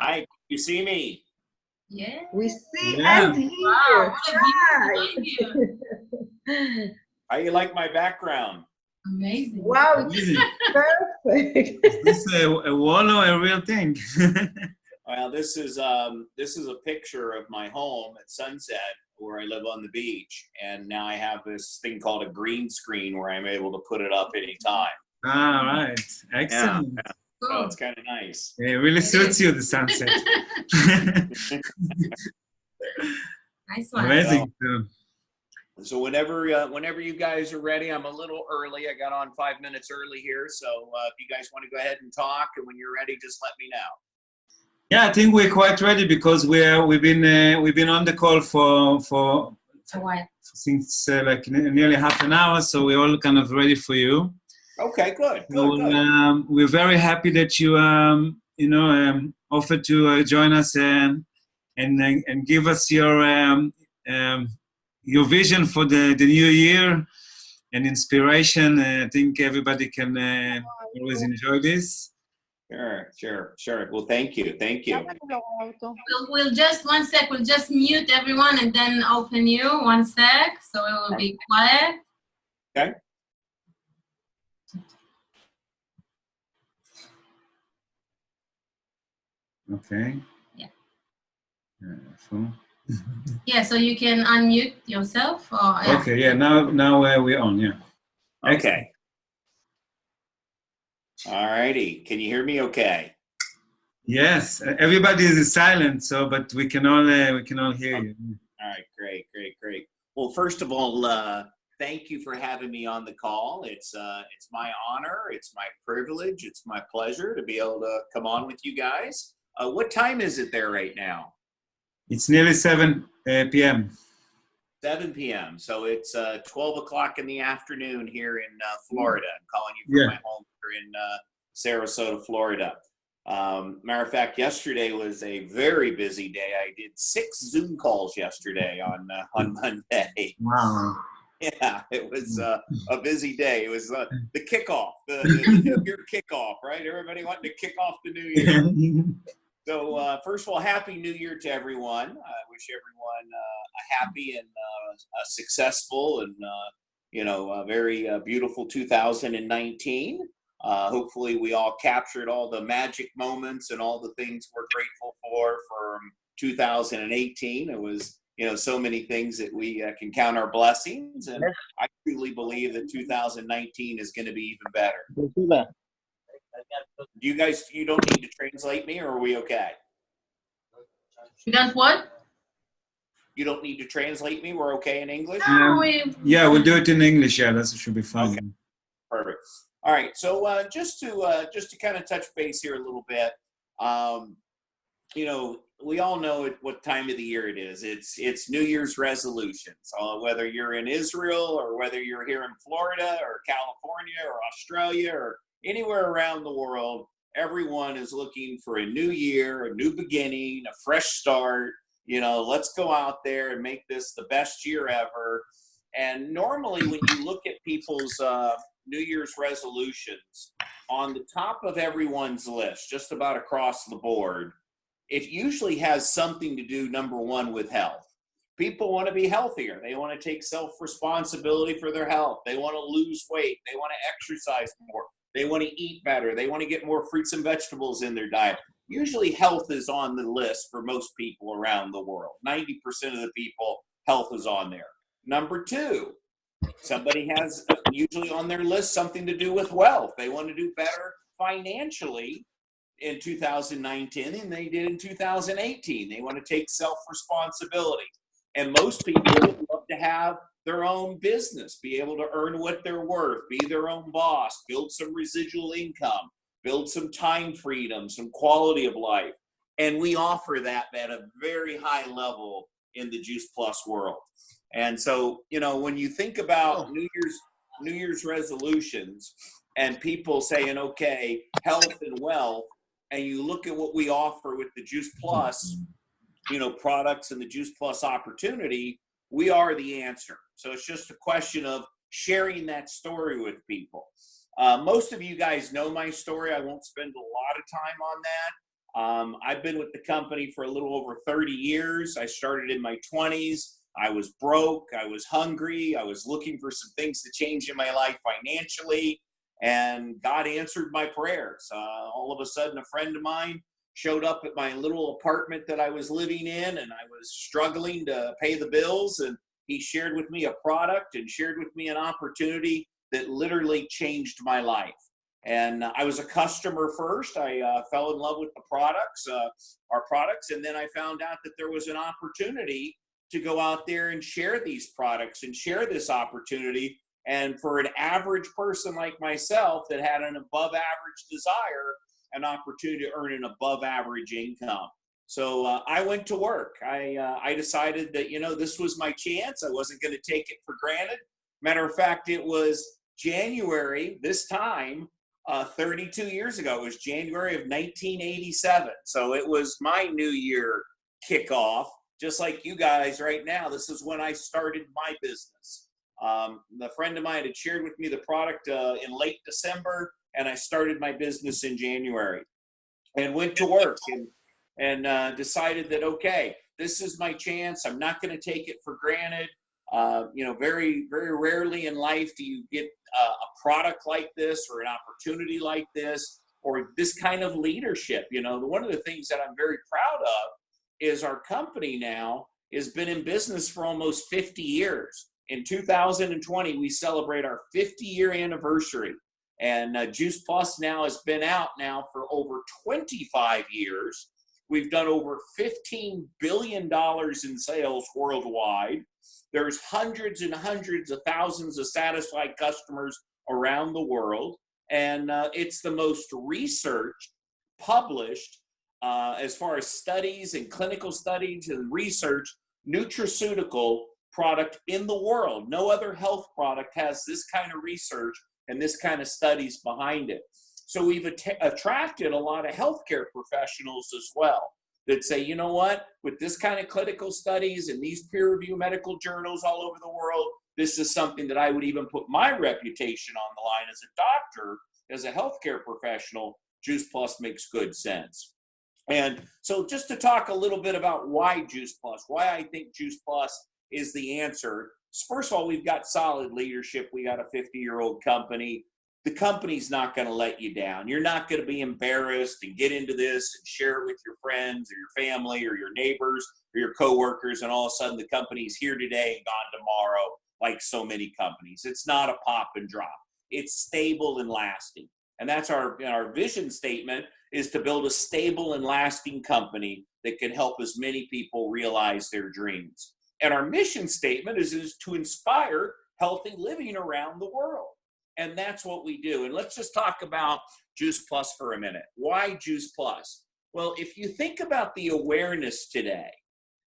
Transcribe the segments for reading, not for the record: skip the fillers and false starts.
Hi, you see me? Yeah. We see Yeah. and hear. Wow, what a Hi. beautiful video. How you like my background? Amazing. Wow, it's Amazing. perfect. Is this a wall or a real thing? Well, this is a picture of my home at Sunset where I live on the beach, and now I have this thing called a green screen where I'm able to put it up anytime. All right. Excellent. So Cool. it's kind of nice. It really It suits is. you, the sunset. Nice one. Amazing. So whenever you guys are ready, I'm a little early. I got on 5 minutes early here, so if you guys want to go ahead and talk, and when you're ready, just let me know. Yeah, I think we're quite ready because we've been on the call for A while. since like nearly half an hour, so we're all kind of ready for you. Okay, good, So, good. we're very happy that you offered to join us and give us your vision for the new year and inspiration. I think everybody can always enjoy this. Sure. Well, thank you. We'll just, 1 sec, we'll just mute everyone and then open you. 1 sec, so it will be quiet. Okay. Okay. Yeah. Yeah, so you can unmute yourself. Or, yeah. Okay. Yeah. Now we're on. Yeah. Okay. All righty. Can you hear me? Okay. Yes. Everybody is silent, so but we can all hear you. All right. Great. Well, first of all, thank you for having me on the call. It's my honor. It's my privilege. It's my pleasure to be able to come on with you guys. What time is it there right now? It's nearly 7 p.m. 7 p.m. So it's 12 o'clock in the afternoon here in Florida. I'm calling you from my home here in Sarasota, Florida. Matter of fact, yesterday was a very busy day. I did 6 Zoom calls yesterday on Monday. Wow. Yeah, it was a busy day. It was the kickoff, the New Year kickoff, right? Everybody wanting to kick off the New Year. So first of all, Happy New Year to everyone. I wish everyone a happy and a successful and a very beautiful 2019. Hopefully we all captured all the magic moments and all the things we're grateful for from 2018. It was, so many things that we can count our blessings, and I truly believe that 2019 is going to be even better. You guys, you don't need to translate me, or are we okay? You don't what? You don't need to translate me. We're okay in English? Yeah, we'll do it in English. Yeah, that should be fine. Okay. Perfect. All right. So just to kind of touch base here a little bit, we all know what time of the year it is. It's New Year's resolutions. Whether you're in Israel or whether you're here in Florida or California or Australia or anywhere around the world, everyone is looking for a new year, a new beginning, a fresh start. Let's go out there and make this the best year ever. And normally when you look at people's New Year's resolutions, on the top of everyone's list, just about across the board, it usually has something to do, number one, with health. People want to be healthier. They want to take self-responsibility for their health. They want to lose weight. They want to exercise more. They want to eat better. They want to get more fruits and vegetables in their diet. Usually health is on the list for most people around the world. 90% of the people, health is on there. Number two, somebody has usually on their list something to do with wealth. They want to do better financially in 2019 than they did in 2018. They want to take self-responsibility. And most people would love to have their own business, be able to earn what they're worth, be their own boss, build some residual income, build some time freedom, some quality of life. And we offer that at a very high level in the Juice Plus world. And so, when you think about New Year's resolutions and people saying, okay, health and wealth, and you look at what we offer with the Juice Plus, products and the Juice Plus opportunity, we are the answer. So it's just a question of sharing that story with people. Most of you guys know my story. I won't spend a lot of time on that. I've been with the company for a little over 30 years. I started in my 20s. I was broke. I was hungry. I was looking for some things to change in my life financially. And God answered my prayers. All of a sudden, a friend of mine showed up at my little apartment that I was living in, and I was struggling to pay the bills. And he shared with me a product and shared with me an opportunity that literally changed my life. And I was a customer first. I fell in love with the products, our products, and then I found out that there was an opportunity to go out there and share these products and share this opportunity. And for an average person like myself that had an above average desire, an opportunity to earn an above average income. So I went to work. I decided that, this was my chance. I wasn't going to take it for granted. Matter of fact, it was January this time, 32 years ago. It was January of 1987. So it was my New Year kickoff, just like you guys right now. This is when I started my business. The friend of mine had shared with me the product in late December, and I started my business in January and went to work and decided that, okay, this is my chance. I'm not going to take it for granted. Very, very rarely in life do you get a product like this or an opportunity like this or this kind of leadership. One of the things that I'm very proud of is our company now has been in business for almost 50 years. In 2020, we celebrate our 50-year anniversary. And Juice Plus now has been out now for over 25 years. We've done over $15 billion in sales worldwide. There's hundreds and hundreds of thousands of satisfied customers around the world. And it's the most researched, published, as far as studies and clinical studies and research, nutraceutical product in the world. No other health product has this kind of research and this kind of studies behind it. So we've attracted a lot of healthcare professionals as well that say, you know what, with this kind of clinical studies and these peer-reviewed medical journals all over the world, this is something that I would even put my reputation on the line as a doctor, as a healthcare professional. Juice Plus makes good sense. And so just to talk a little bit about why Juice Plus, why I think Juice Plus is the answer. First of all, we've got solid leadership. We got a 50-year-old company. The company's not going to let you down. You're not going to be embarrassed and get into this and share it with your friends or your family or your neighbors or your coworkers, and all of a sudden the company's here today and gone tomorrow, like so many companies. It's not a pop and drop. It's stable and lasting. And that's our vision statement, is to build a stable and lasting company that can help as many people realize their dreams. And our mission statement is to inspire healthy living around the world. And that's what we do. And let's just talk about Juice Plus for a minute. Why Juice Plus? Well, if you think about the awareness today,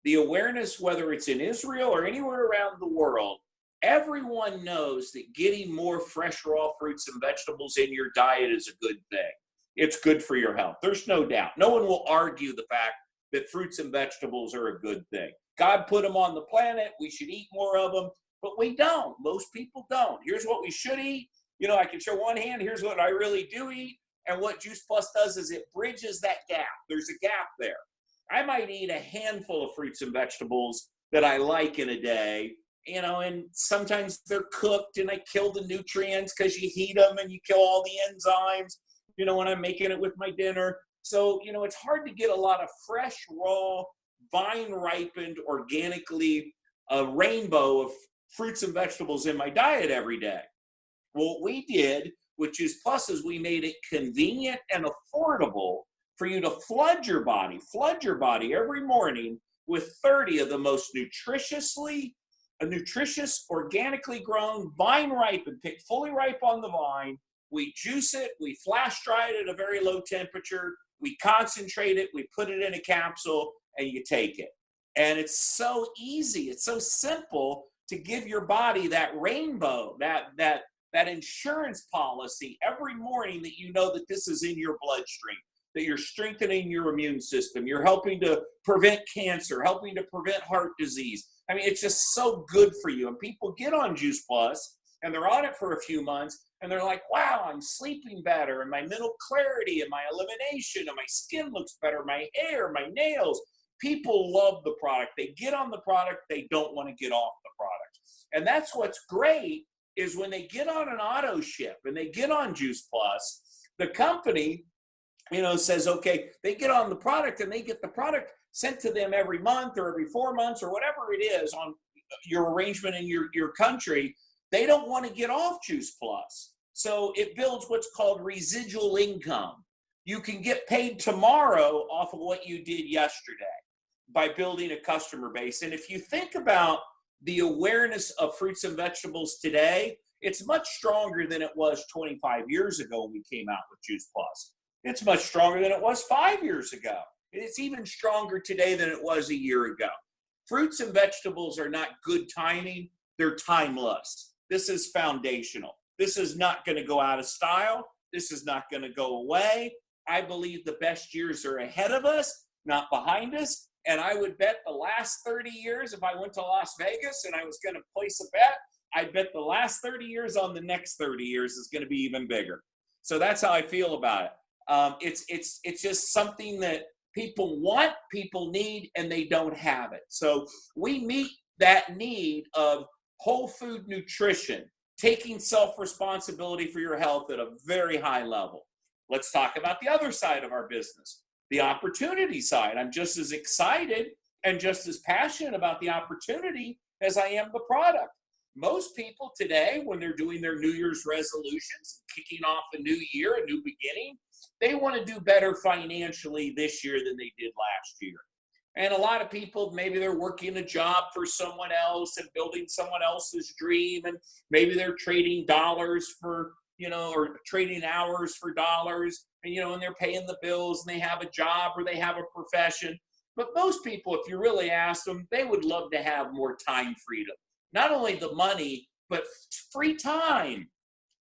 the awareness, whether it's in Israel or anywhere around the world, everyone knows that getting more fresh raw fruits and vegetables in your diet is a good thing. It's good for your health. There's no doubt. No one will argue the fact that fruits and vegetables are a good thing. God put them on the planet. We should eat more of them, but we don't. Most people don't. Here's what we should eat. I can show one hand. Here's what I really do eat. And what Juice Plus does is it bridges that gap. There's a gap there. I might eat a handful of fruits and vegetables that I like in a day, and sometimes they're cooked and I kill the nutrients because you heat them and you kill all the enzymes, when I'm making it with my dinner. So, it's hard to get a lot of fresh, raw, vine-ripened, organically a rainbow of fruits and vegetables in my diet every day. Well, what we did with Juice Plus is we made it convenient and affordable for you to flood your body every morning with 30 of the most nutritious, organically grown, vine-ripened, picked fully ripe on the vine. We juice it, we flash dry it at a very low temperature, we concentrate it, we put it in a capsule, and you take it. And it's so easy, it's so simple to give your body that rainbow, that insurance policy every morning, that you know that this is in your bloodstream, that you're strengthening your immune system, you're helping to prevent cancer, helping to prevent heart disease. I mean, it's just so good for you. And people get on Juice Plus, and they're on it for a few months, and they're like, wow, I'm sleeping better, and my mental clarity, and my elimination, and my skin looks better, my hair, my nails. People love the product. They get on the product. They don't want to get off the product. And that's what's great is when they get on an auto ship and they get on Juice Plus, the company, says, okay, they get on the product and they get the product sent to them every month or every 4 months or whatever it is on your arrangement in your country. They don't want to get off Juice Plus. So it builds what's called residual income. You can get paid tomorrow off of what you did yesterday by building a customer base. And if you think about the awareness of fruits and vegetables today, it's much stronger than it was 25 years ago when we came out with Juice Plus. It's much stronger than it was 5 years ago. It's even stronger today than it was a year ago. Fruits and vegetables are not good timing. They're timeless. This is foundational. This is not going to go out of style. This is not going to go away. I believe the best years are ahead of us, not behind us. And I would bet the last 30 years, if I went to Las Vegas and I was going to place a bet, I'd bet the last 30 years on the next 30 years is going to be even bigger. So that's how I feel about it. It's just something that people want, people need, and they don't have it. So we meet that need of whole food nutrition, taking self-responsibility for your health at a very high level. Let's talk about the other side of our business. The opportunity side. I'm just as excited and just as passionate about the opportunity as I am the product. Most people today, when they're doing their New Year's resolutions, kicking off a new year, a new beginning, they want to do better financially this year than they did last year. And a lot of people, maybe they're working a job for someone else and building someone else's dream, and maybe they're trading dollars for, or trading hours for dollars, and they're paying the bills and they have a job or they have a profession. But most people, if you really ask them, they would love to have more time freedom. Not only the money, but free time,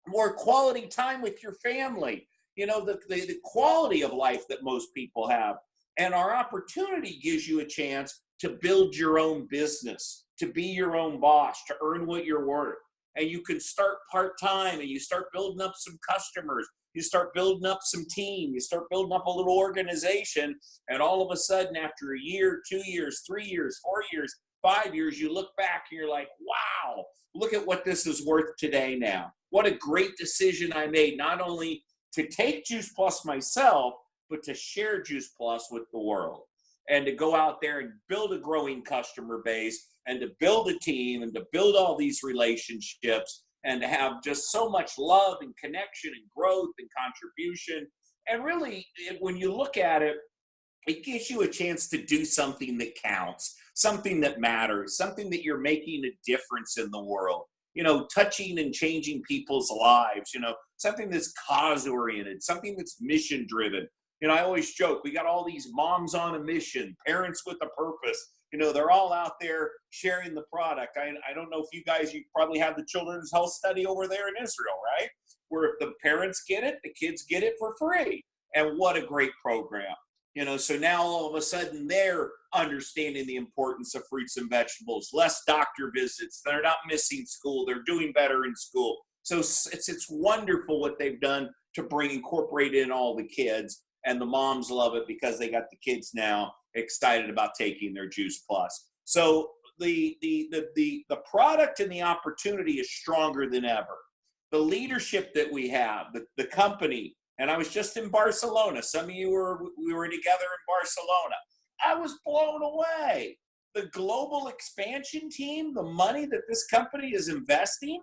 more quality time with your family, the quality of life that most people have. And our opportunity gives you a chance to build your own business, to be your own boss, to earn what you're worth. And you can start part-time and you start building up some customers. You start building up some team. You start building up a little organization. And all of a sudden, after a year, 2 years, 3 years, 4 years, 5 years, you look back and you're like, wow, look at what this is worth today now. What a great decision I made, not only to take Juice Plus myself, but to share Juice Plus with the world and to go out there and build a growing customer base and to build a team and to build all these relationships and to have just so much love and connection and growth and contribution. And really, when you look at it, it gives you a chance to do something that counts, something that matters, something that you're making a difference in the world, touching and changing people's lives, something that's cause-oriented, something that's mission-driven. I always joke, we got all these moms on a mission, parents with a purpose. They're all out there sharing the product. I don't know if you probably have the Children's Health Study over there in Israel, right? Where if the parents get it, the kids get it for free. And what a great program. So now all of a sudden they're understanding the importance of fruits and vegetables, less doctor visits. They're not missing school. They're doing better in school. So it's wonderful what they've done to incorporate in all the kids. And the moms love it because they got the kids now excited about taking their Juice Plus. So the product and the opportunity is stronger than ever. The leadership that we have, the company, and I was just in Barcelona. Some of you we were together in Barcelona. I was blown away. The global expansion team, the money that this company is investing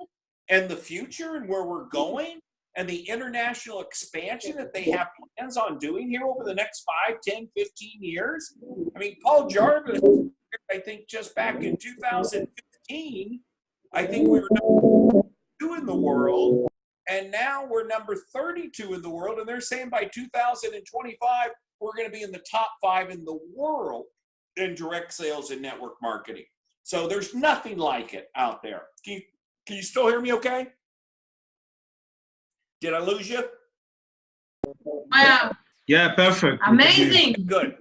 and the future and where we're going, and the international expansion that they have plans on doing here over the next 5, 10, 15 years. I mean, Paul Jarvis, I think just back in 2015, I think we were number 2 in the world, and now we're number 32 in the world, and they're saying by 2025, we're going to be in the top 5 in the world in direct sales and network marketing. So there's nothing like it out there. Can you still hear me okay? Did I lose you? Wow. Yeah, perfect. Amazing. Good.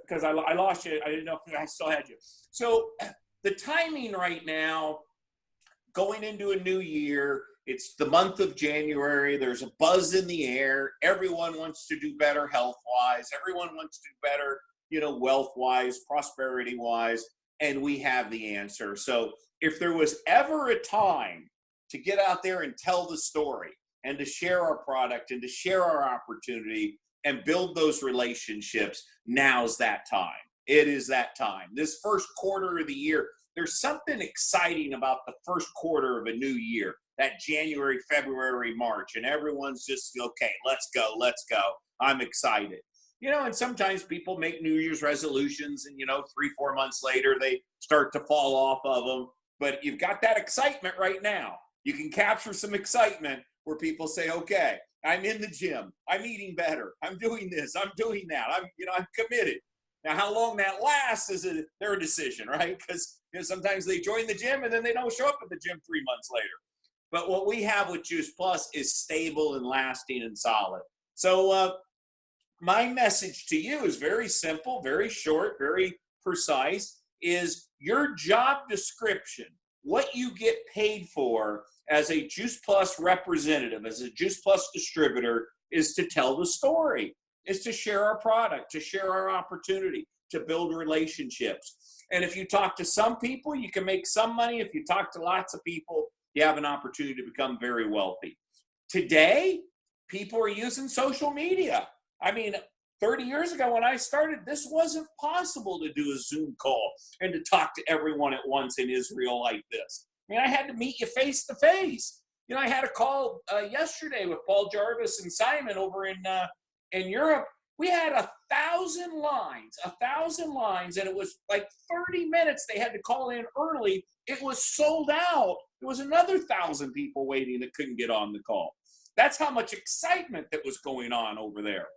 Because I lost you. I didn't know if I still had you. So the timing right now, going into a new year, It's the month of January. There's a buzz in the air. Everyone wants to do better health-wise. Everyone wants to do better, wealth-wise, prosperity-wise, and we have the answer. So if there was ever a time to get out there and tell the story and to share our product and to share our opportunity and build those relationships, now's that time. It is that time. This first quarter of the year, there's something exciting about the first quarter of a new year, that January, February, March, and everyone's just, okay, let's go. I'm excited. And sometimes people make New Year's resolutions and, 3-4 months later, they start to fall off of them. But you've got that excitement right now. You can capture some excitement where people say, okay, I'm in the gym. I'm eating better. I'm doing this. I'm doing that. I'm committed. Now, how long that lasts is their decision, right? Because sometimes they join the gym and then they don't show up at the gym 3 months later. But what we have with Juice Plus is stable and lasting and solid. So my message to you is very simple, very short, very precise, is your job description, what you get paid for as a Juice Plus representative, as a Juice Plus distributor, is to tell the story, is to share our product, to share our opportunity, to build relationships. And if you talk to some people, you can make some money. If you talk to lots of people, you have an opportunity to become very wealthy. Today, people are using social media. 30 years ago when I started, this wasn't possible to do a Zoom call and to talk to everyone at once in Israel like this. I had to meet you face to face. I had a call yesterday with Paul Jarvis and Simon over in Europe. We had 1,000 lines, and it was like 30 minutes. They had to call in early. It was sold out. There was another 1,000 people waiting that couldn't get on the call. That's how much excitement that was going on over there.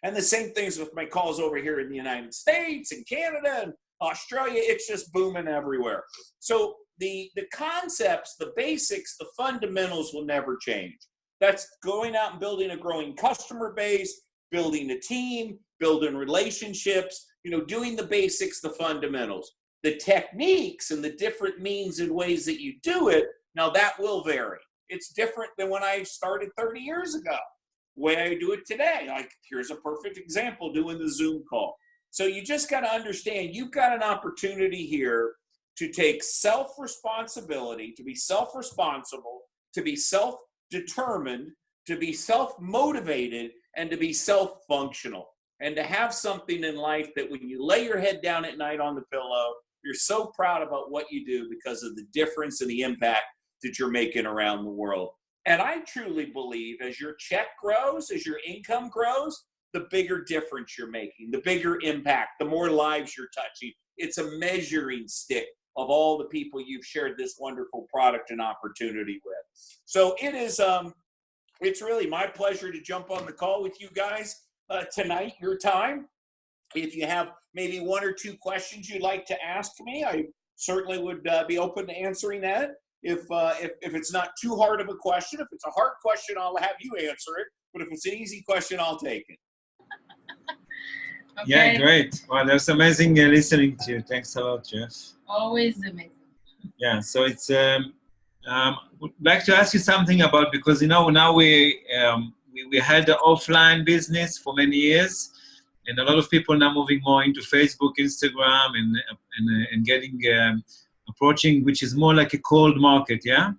And the same things with my calls over here in the United States and Canada and Australia. It's just booming everywhere. So the concepts, the basics, the fundamentals will never change. That's going out and building a growing customer base, building a team, building relationships, doing the basics, the fundamentals. The techniques and the different means and ways that you do it, now that will vary. It's different than when I started 30 years ago. The way I do it today, like here's a perfect example, doing the Zoom call. So you just got to understand, you've got an opportunity here to take self-responsibility, to be self-responsible, to be self-determined, to be self-motivated, and to be self-functional. And to have something in life that when you lay your head down at night on the pillow, you're so proud about what you do because of the difference and the impact that you're making around the world. And I truly believe as your check grows, as your income grows, the bigger difference you're making, the bigger impact, the more lives you're touching. It's a measuring stick of all the people you've shared this wonderful product and opportunity with. So it is, it's really my pleasure to jump on the call with you guys tonight, your time. If you have maybe 1 or 2 questions you'd like to ask me, I certainly would be open to answering that. If it's not too hard of a question, if it's a hard question, I'll have you answer it. But if it's an easy question, I'll take it. Okay. Yeah, great. Well, that's amazing listening to you. Thanks a lot, Jeff. Always amazing. Yeah, so it's would like to ask you something about, because now we had the offline business for many years, and a lot of people now moving more into Facebook, Instagram, and getting approaching, which is more like a cold market, yeah.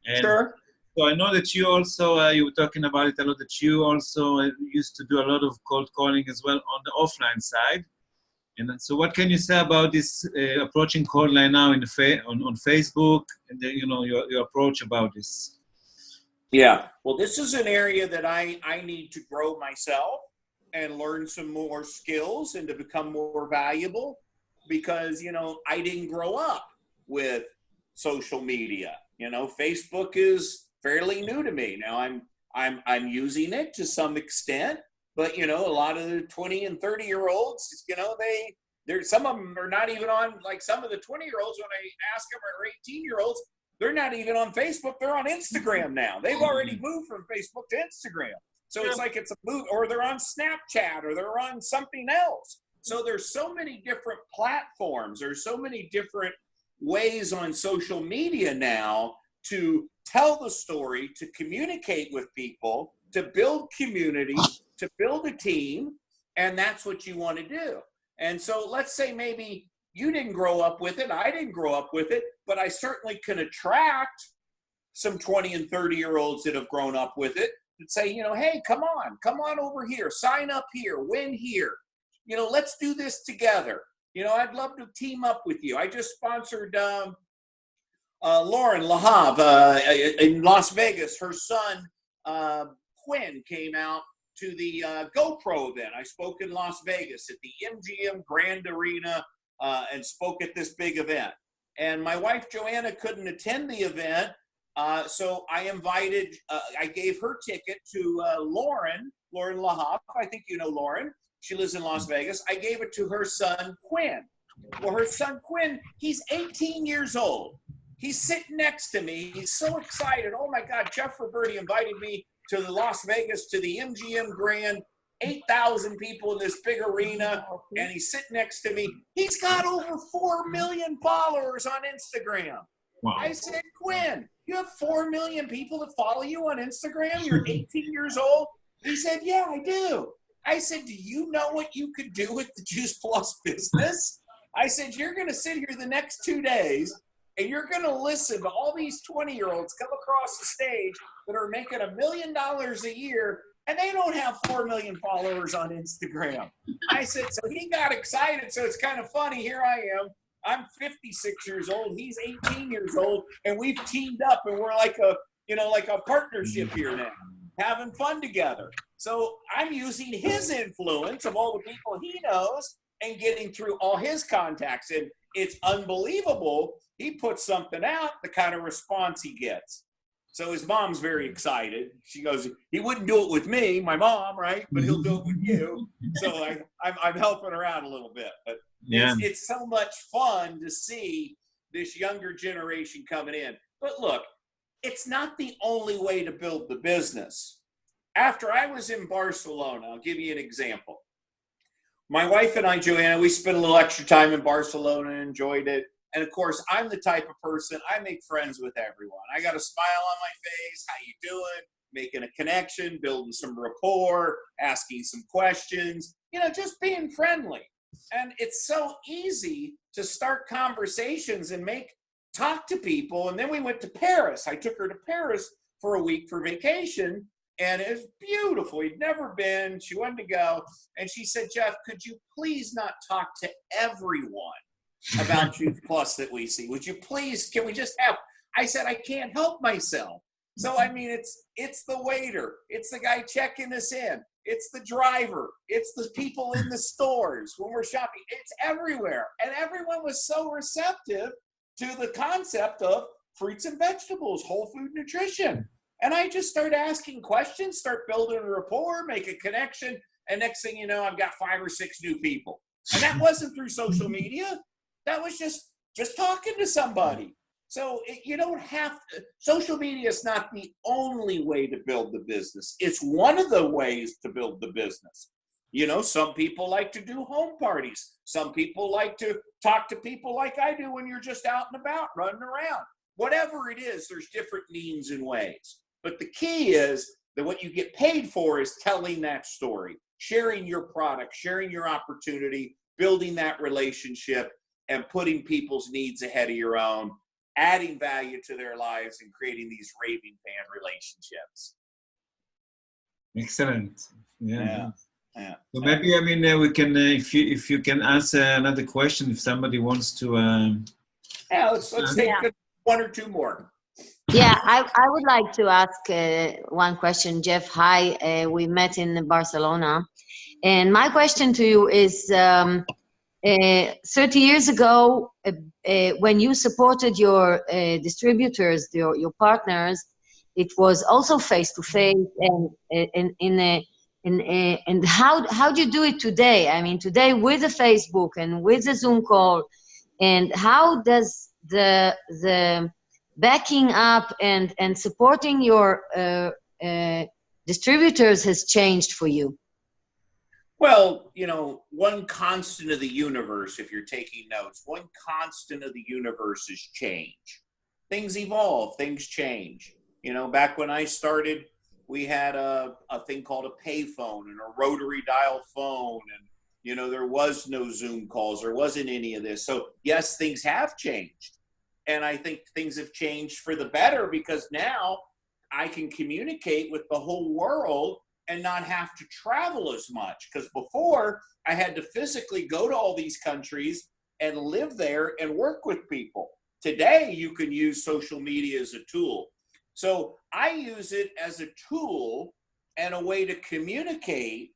And sure. So I know that you also you were talking about it a lot. That you also used to do a lot of cold calling as well on the offline side. And so, what can you say about this approaching cold line now on Facebook, and your approach about this? Yeah, well, this is an area that I need to grow myself and learn some more skills and to become more valuable, because I didn't grow up with social media. Facebook is fairly new to me now. I'm using it to some extent. But, a lot of the 20 and 30-year-olds, some of them are not even on, like some of the 20-year-olds, when I ask them, or 18-year-olds, they're not even on Facebook. They're on Instagram now. They've already moved from Facebook to Instagram. So it's like it's a move, or they're on Snapchat, or they're on something else. So there's so many different platforms. There's so many different ways on social media now to tell the story, to communicate with people, to build community, to build a team, and that's what you want to do. And so let's say maybe you didn't grow up with it, I didn't grow up with it, but I certainly can attract some 20 and 30-year-olds that have grown up with it and say, you know, hey, come on over here, sign up here, win here. You know, let's do this together. You know, I'd love to team up with you. I just sponsored Lauren Lahav in Las Vegas. Her son, Quinn, came out to the GoPro event. I spoke in Las Vegas at the MGM Grand Arena and spoke at this big event. And my wife, Joanna, couldn't attend the event. So I invited, I gave her ticket to Lauren Lahav. I think you know Lauren. She lives in Las Vegas. I gave it to her son, Quinn. Well, her son, Quinn, he's 18 years old. He's sitting next to me. He's so excited. Oh my God, Jeff Roberti invited me to the Las Vegas, to the MGM Grand, 8,000 people in this big arena, and he's sitting next to me. He's got over 4 million followers on Instagram. Wow. I said, Quinn, you have 4 million people that follow you on Instagram? You're 18 years old? He said, yeah, I do. I said, do you know what you could do with the Juice Plus business? I said, you're going to sit here the next 2 days and you're going to listen to all these 20-year-olds come across the stage that are making $1 million a year, and they don't have 4 million followers on Instagram. I said, so he got excited. So it's kind of funny. Here I am. I'm 56 years old. He's 18 years old, and we've teamed up, and we're like a, you know, like a partnership here now, having fun together. So I'm using his influence of all the people he knows and getting through all his contacts. And it's unbelievable. He puts something out, the kind of response he gets. So his mom's very excited. She goes, he wouldn't do it with me, my mom, right? But he'll do it with you. So I'm helping her out a little bit. But yeah, it's so much fun to see this younger generation coming in. But look, it's not the only way to build the business. After I was in Barcelona, I'll give you an example. My wife and I, Joanna, we spent a little extra time in Barcelona and enjoyed it. And of course, I'm the type of person, I make friends with everyone. I got a smile on my face. How you doing? Making a connection, building some rapport, asking some questions, you know, just being friendly. And it's so easy to start conversations and talk to people. And then we went to Paris. I took her to Paris for a week for vacation. And it was beautiful. We'd never been. She wanted to go. And she said, Jeff, could you please not talk to everyone about Juice Plus that we see? Would you please, can we just have, I said, I can't help myself. So, I mean, it's the waiter. It's the guy checking us in. It's the driver. It's the people in the stores when we're shopping. It's everywhere. And everyone was so receptive to the concept of fruits and vegetables, whole food nutrition. And I just start asking questions, start building a rapport, make a connection. And next thing you know, I've got 5 or 6 new people. And that wasn't through social media. That was just talking to somebody. So you don't have to, social media is not the only way to build the business. It's one of the ways to build the business. You know, some people like to do home parties. Some people like to talk to people like I do when you're just out and about, running around. Whatever it is, there's different means and ways. But the key is that what you get paid for is telling that story, sharing your product, sharing your opportunity, building that relationship, and putting people's needs ahead of your own, adding value to their lives, and creating these raving fan relationships. Excellent. Yeah. So maybe, I mean, we can, if you can answer another question, if somebody wants to. Yeah, let's take 1 or 2 more. Yeah, I would like to ask one question, Jeff. Hi, we met in Barcelona. And my question to you is, 30 years ago, when you supported your distributors, your partners, it was also face-to-face. And how do you do it today? I mean, today with the Facebook and with the Zoom call, and how does the backing up and supporting your distributors has changed for you? Well, you know, one constant of the universe, if you're taking notes, one constant of the universe is change. things evolve, things change. You know, back when I started, we had a thing called a payphone and a rotary dial phone, and you know, there was no Zoom calls, there wasn't any of this. So yes, things have changed, and I think things have changed for the better, because now I can communicate with the whole world and not have to travel as much. Because before, I had to physically go to all these countries and live there and work with people. Today, you can use social media as a tool. So I use it as a tool and a way to communicate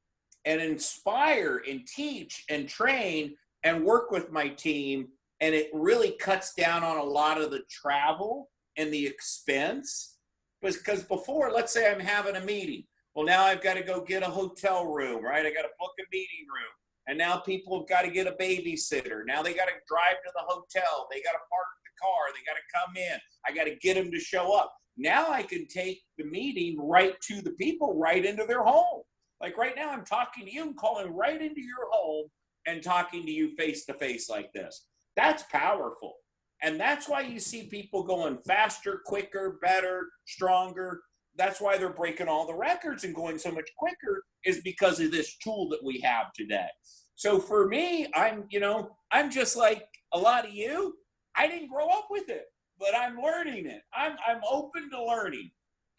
and inspire and teach and train and work with my team. And it really cuts down on a lot of the travel and the expense. Because before, let's say I'm having a meeting. Well, now I've got to go get a hotel room, right? I got to book a meeting room. And now people have got to get a babysitter. Now they got to drive to the hotel. They got to park the car. They got to come in. I got to get them to show up. Now I can take the meeting right to the people, right into their home. Like right now, I'm talking to you and calling right into your home and talking to you face to face like this. That's powerful. And that's why you see people going faster, quicker, better, stronger. That's why they're breaking all the records and going so much quicker, is because of this tool that we have today. So for me, I'm just like a lot of you. I didn't grow up with it, but I'm learning it. I'm open to learning.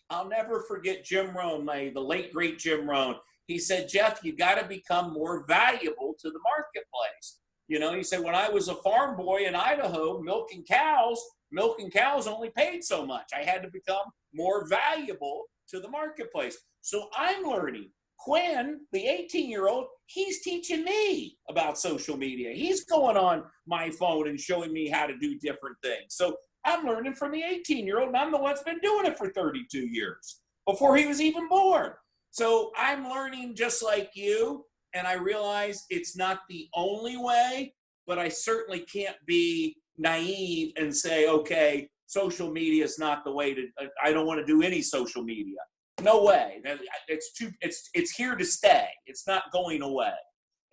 I'll never forget Jim Rohn, the late great Jim Rohn. He said, Jeff, you got to become more valuable to the marketplace. You know, he said, when I was a farm boy in Idaho, milking cows only paid so much. I had to become more valuable to the marketplace. So I'm learning. Quinn, the 18-year-old, he's teaching me about social media. He's going on my phone and showing me how to do different things. So I'm learning from the 18-year-old, and I'm the one that's been doing it for 32 years, before he was even born. So I'm learning just like you, and I realize it's not the only way, but I certainly can't be naive and say, okay, social media is not the way to, I don't want to do any social media. No way. It's here to stay. It's not going away.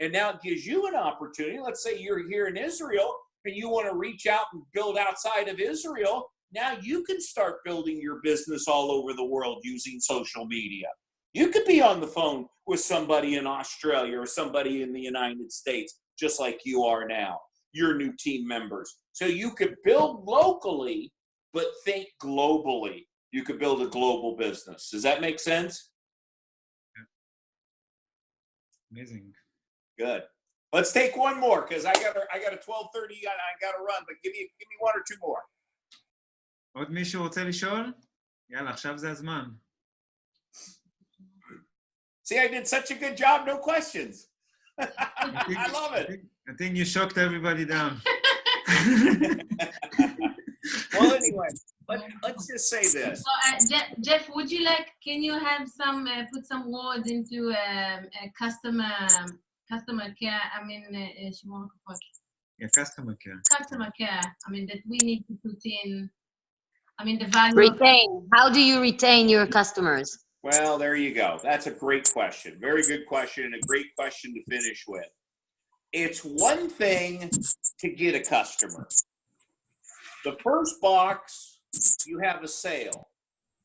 And now it gives you an opportunity. Let's say you're here in Israel and you want to reach out and build outside of Israel. Now you can start building your business all over the world using social media. You could be on the phone with somebody in Australia or somebody in the United States, just like you are now, your new team members. So you could build locally, but think globally. You could build a global business. Does that make sense? Yeah. Amazing. Good. Let's take one more, because I got a 12:30 and I got to run, but give me one or two more. עוד מישהו רוצה לשאול? יאללה, עכשיו זה הזמן. See, I did such a good job, no questions. I love it. I think you shocked everybody down. Well, anyway, let's just say this. Jeff, would you can you have put some words into customer care? I mean, Yeah, customer care. Customer care. I mean, that we need to put in, I mean, the value. Retain. How do you retain your customers? Well, there you go. That's a great question. Very good question, and a great question to finish with. It's one thing to get a customer. The first box, you have a sale.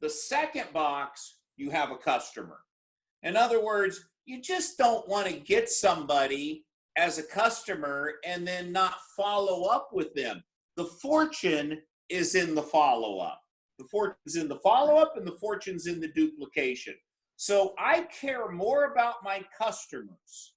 The second box, you have a customer. In other words, you just don't want to get somebody as a customer and then not follow up with them. The fortune is in the follow-up. The fortune's in the follow-up, and the fortune's in the duplication. So I care more about my customers.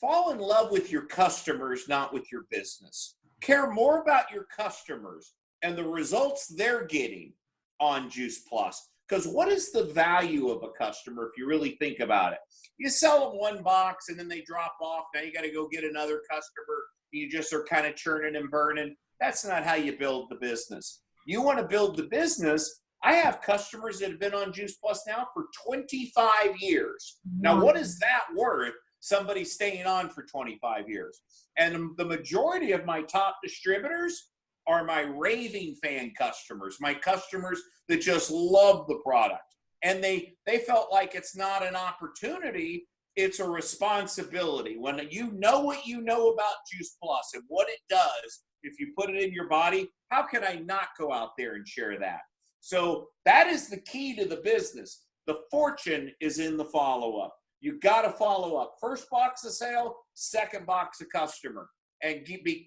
Fall in love with your customers, not with your business. Care more about your customers and the results they're getting on Juice Plus. Because what is the value of a customer if you really think about it? You sell them one box and then they drop off. Now you got to go get another customer. You just are kind of churning and burning. That's not how you build the business. You want to build the business. I have customers that have been on Juice Plus now for 25 years. Now, what is that worth? Somebody staying on for 25 years. And the majority of my top distributors are my raving fan customers, my customers that just love the product. And they felt like it's not an opportunity, it's a responsibility. When you know what you know about Juice Plus and what it does, if you put it in your body, how can I not go out there and share that? So that is the key to the business. The fortune is in the follow-up. You got to follow up. First box of sale, second box of customer. And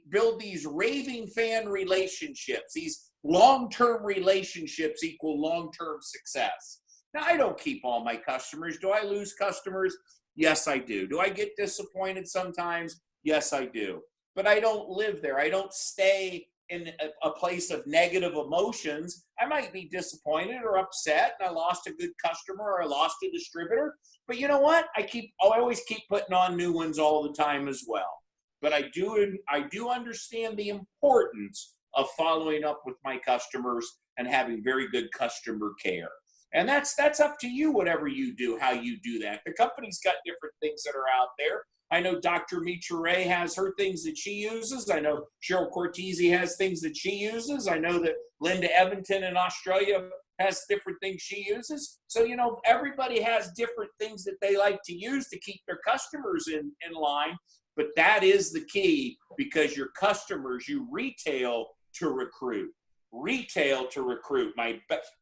build these raving fan relationships. These long-term relationships equal long-term success. Now, I don't keep all my customers. Do I lose customers? Yes, I do. Do I get disappointed sometimes? Yes, I do. But I don't live there. I don't stay in a place of negative emotions. I might be disappointed or upset, and I lost a good customer or I lost a distributor. But you know what? I always keep putting on new ones all the time as well. But I do understand the importance of following up with my customers and having very good customer care. And that's up to you, whatever you do, how you do that. The company's got different things that are out there. I know Dr. Mitra Ray has her things that she uses. I know Cheryl Cortese has things that she uses. I know that Linda Evanton in Australia has different things she uses. So, you know, everybody has different things that they like to use to keep their customers in line. But that is the key, because your customers, you retail to recruit. Retail to recruit.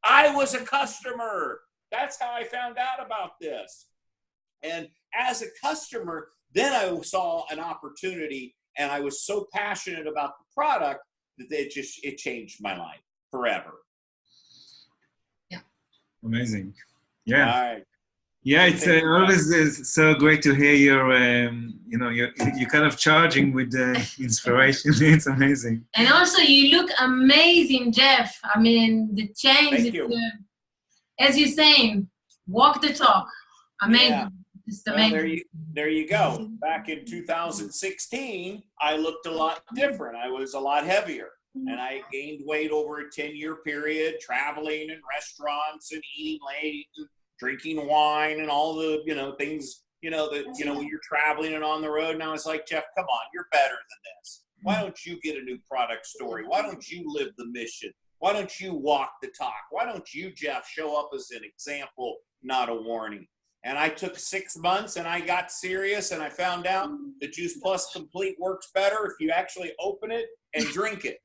I was a customer. That's how I found out about this. And as a customer, then I saw an opportunity, and I was so passionate about the product that it changed my life forever. Yeah. Amazing. Yeah. All right. Yeah, it's always so great to hear your, you're kind of charging with inspiration. It's amazing. And also, you look amazing, Jeff. I mean, the change. Thank you. As you're saying, walk the talk. Amazing. Yeah. Just amazing. Well, there you go. Back in 2016, I looked a lot different. I was a lot heavier. And I gained weight over a 10-year period, traveling in restaurants and eating late and drinking wine and all the, things, when you're traveling and on the road. And I was like, Jeff, come on, you're better than this. Why don't you get a new product story? Why don't you live the mission? Why don't you walk the talk? Why don't you, Jeff, show up as an example, not a warning? And I took 6 months and I got serious, and I found out the Juice Plus Complete works better if you actually open it and drink it.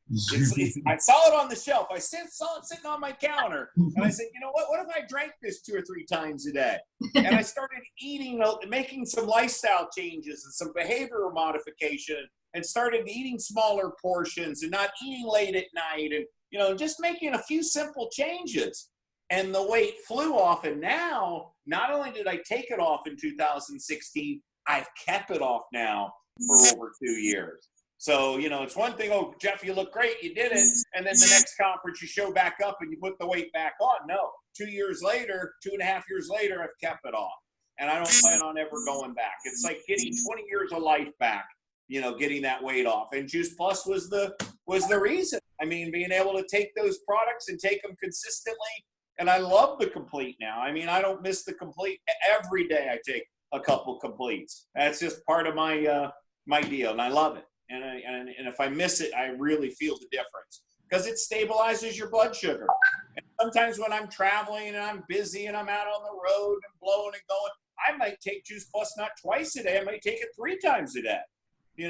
I saw it on the shelf. I saw it sitting on my counter. And I said, you know what? What if I drank this 2 or 3 times a day? And I started eating, making some lifestyle changes and some behavioral modification, and started eating smaller portions and not eating late at night, and, just making a few simple changes. And the weight flew off. And now, not only did I take it off in 2016, I've kept it off now for over 2 years. So, it's one thing, oh, Jeff, you look great, you did it. And then the next conference, you show back up and you put the weight back on. No, 2 years later, 2.5 years later, I've kept it off. And I don't plan on ever going back. It's like getting 20 years of life back, getting that weight off. And Juice Plus was the reason. I mean, being able to take those products and take them consistently. And I love the Complete now. I mean, I don't miss the Complete. Every day I take a couple Completes. That's just part of my my deal, and I love it. And if I miss it, I really feel the difference, because it stabilizes your blood sugar. And sometimes when I'm traveling and I'm busy and I'm out on the road and blowing and going, I might take Juice Plus not twice a day. I might take it 3 times a day,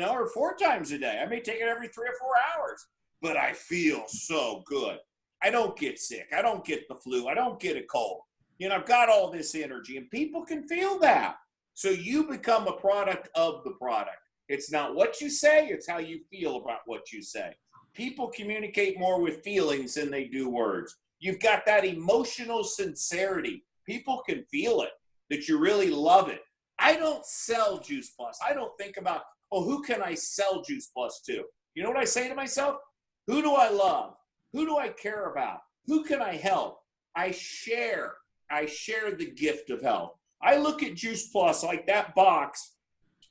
or 4 times a day. I may take it every 3 or 4 hours, but I feel so good. I don't get sick. I don't get the flu. I don't get a cold. I've got all this energy, and people can feel that. So you become a product of the product. It's not what you say, it's how you feel about what you say. People communicate more with feelings than they do words. You've got that emotional sincerity. People can feel it, that you really love it. I don't sell Juice Plus. I don't think about, who can I sell Juice Plus to? You know what I say to myself? Who do I love? Who do I care about? Who can I help? I share the gift of health. I look at Juice Plus like that box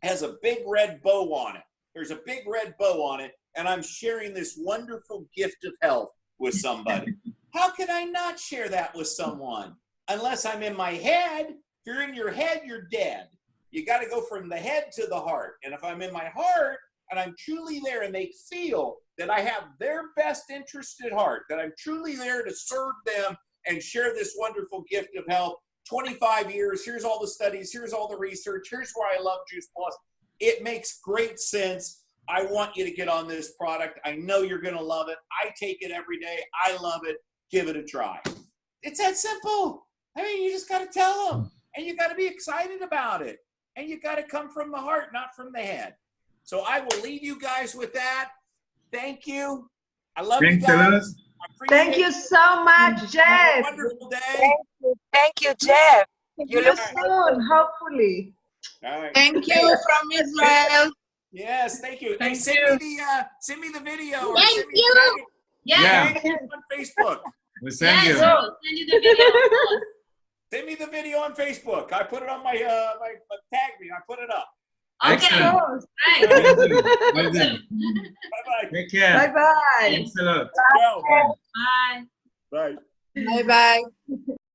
has a big red bow on it. There's a big red bow on it, and I'm sharing this wonderful gift of health with somebody. How can I not share that with someone? Unless I'm in my head. If you're in your head, you're dead. You got to go from the head to the heart. And if I'm in my heart and I'm truly there, and they feel that I have their best interest at heart, that I'm truly there to serve them and share this wonderful gift of health, 25 years, here's all the studies, here's all the research, here's why I love Juice Plus. It makes great sense. I want you to get on this product. I know you're going to love it. I take it every day. I love it. Give it a try. It's that simple. I mean, you just got to tell them, and you got to be excited about it, and you got to come from the heart, not from the head. So I will leave you guys with that. Thank you. I love you guys. Thank you so much, Jeff. Have a wonderful day. Thank you, Jeff. See you soon, hopefully. All right. Thank you from Israel. Yes, thank you. Hey, send me the video. Or Thank send me you. Yeah. tag it on Facebook. We send you. We'll send you the video. Send me the video on Facebook. I put it on my tag me. I put it up. Okay. Excellent. Right. Well done. Bye-bye. Take care. Bye-bye. Thanks a lot. Ciao. Bye. Bye. Bye-bye.